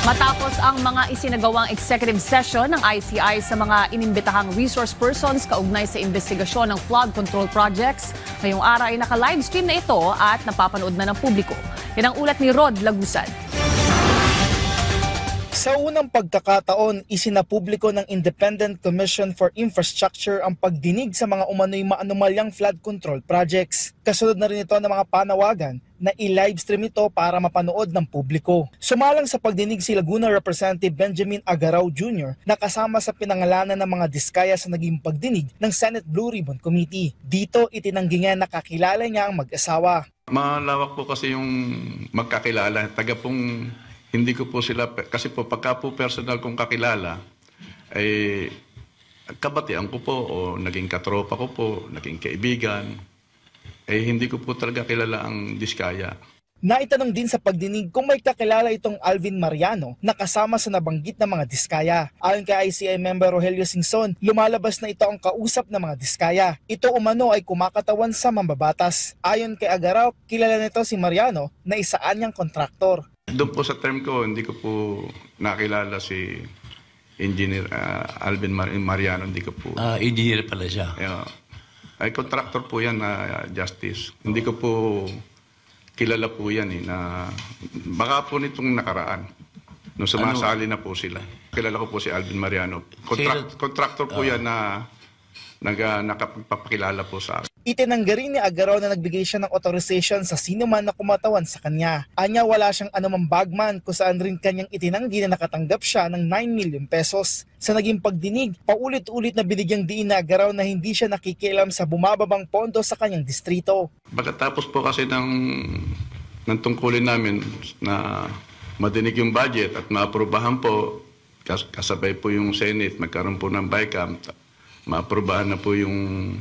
Matapos ang mga isinagawang executive session ng ICI sa mga inimbitahang resource persons kaugnay sa investigasyon ng flood control projects, ngayong araw ay naka-livestream na ito at napapanood na ng publiko. Yan ang ulat ni Rod Lagusad. Sa unang pagkakataon, isinapubliko ng Independent Commission for Infrastructure ang pagdinig sa mga umano'y maanumalyang flood control projects. Kasunod na rin ito ng mga panawagan na i-livestream ito para mapanood ng publiko. Sumalang sa pagdinig si Laguna Representative Benjamin Agaraw Jr. na kasama sa pinangalanan ng mga diskaya sa naging pagdinig ng Senate Blue Ribbon Committee. Dito itinanggi niya na kakilala niya ang mag-asawa. Malawak po kasi yung magkakilala. Hindi ko po sila, kasi po pagka po personal kong kakilala, ay kabatian ko po o naging katropa ko po, naging kaibigan, ay hindi ko po talaga kilala ang diskaya. Naitanong din sa pagdinig kung may kakilala itong Alvin Mariano na kasama sa nabanggit na mga diskaya. Ayon kay ICI member Rogelio Singson, lumalabas na ito ang kausap ng mga diskaya. Ito umano ay kumakatawan sa mambabatas. Ayon kay Agaraw, kilala nito si Mariano na isaan niyang kontraktor. Doon po sa term ko, hindi ko po nakilala si Engineer Alvin Mariano, hindi ko po. Engineer pala siya. Ay contractor po yan na Justice. Hindi ko po kilala po yan na baka po nitong nakaraan. Nung sumasali na po sila. Kilala ko po si Alvin Mariano. Contractor po yan na nakapagpapakilala po sa akin. Itinanggi rin ni Agaraw na nagbigay siya ng authorization sa sino man na kumatawan sa kanya. Anya wala siyang anumang bagman kung saan rin kanyang itinanggi na nakatanggap siya ng 9 million pesos. Sa naging pagdinig, paulit-ulit na binigyang diin na Agaraw na hindi siya nakikialam sa bumababang pondo sa kanyang distrito. Pagkatapos po kasi ng tungkulin namin na madinig yung budget at maaprubahan po, kasabay po yung Senate, magkaroon po ng BICAM, maaprubahan na po yung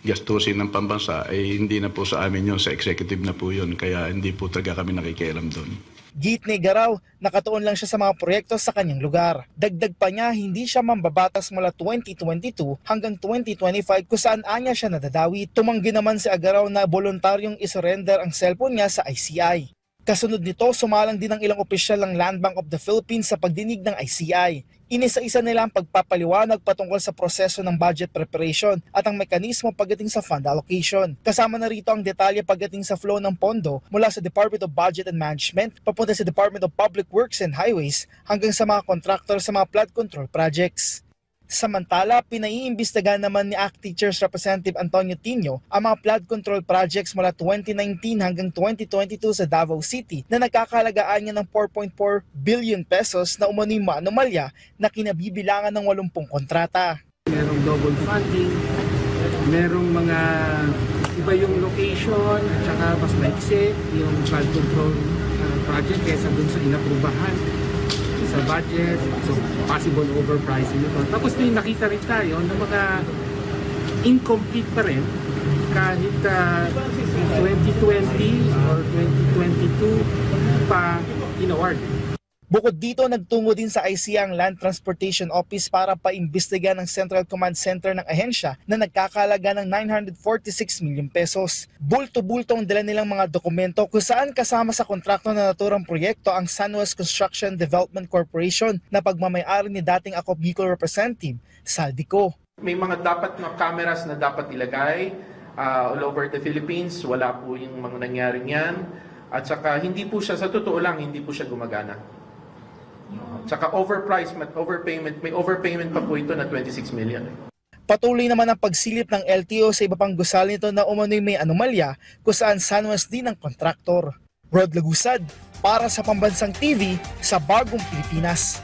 gastusin ng pambansa, ay hindi na po sa amin yun, sa executive na po yun, kaya hindi po talaga kami nakikialam doon. Git ni Agaraw, nakatuon lang siya sa mga proyekto sa kanyang lugar. Dagdag pa niya, hindi siya mambabatas mula 2022 hanggang 2025 kung saan anya siya nadadawi. Tumanggi naman si Agaraw na voluntaryong isurrender ang cellphone niya sa ICI. Kasunod nito, sumalang din ang ilang opisyal ng Land Bank of the Philippines sa pagdinig ng ICI. Inisa-isa nila ang pagpapaliwanag patungkol sa proseso ng budget preparation at ang mekanismo pagdating sa fund allocation. Kasama na rito ang detalye pagdating sa flow ng pondo mula sa Department of Budget and Management papunta sa Department of Public Works and Highways hanggang sa mga contractor sa mga flood control projects. Samantala, pinaiimbestigahan naman ni ACT Teachers Representative Antonio Tino ang mga flood control projects mula 2019 hanggang 2022 sa Davao City na nagkakalagaan niya ng 4.4 billion pesos na umano'y maanumalya na kinabibilangan ng 80 kontrata. Merong double funding, merong mga iba yung location, at saka mas maiksi yung flood control project kaysa dun sa inaprubahan sa budget, so possible overpricing ito. Tapos may nakita rin tayo ng mga incomplete pa rin kahit 2020 or 2022 pa in-award. Bukod dito, nagtungo din sa ICI ang Land Transportation Office para paimbestiga ng Central Command Center ng ahensya na nagkakalaga ng 946 million pesos. Bulto-bulto ang dala nilang mga dokumento kung saan kasama sa kontrakto na naturang proyekto ang Sunwest Construction Development Corporation na pagmamay-ari ni dating Ako Bicol Representative Saldico. May mga dapat na cameras na dapat ilagay all over the Philippines. Wala po yung mga nangyaring yan. At saka hindi po siya, sa totoo lang, hindi po siya gumagana. Tsaka overpayment, may overpayment pa po ito na 26 million. Patuloy naman ang pagsilip ng LTO sa iba pang gusali nito na umano'y may anomalya kung saan Sunwest din ang kontraktor. Rod Lagusad para sa Pambansang TV sa Bagong Pilipinas.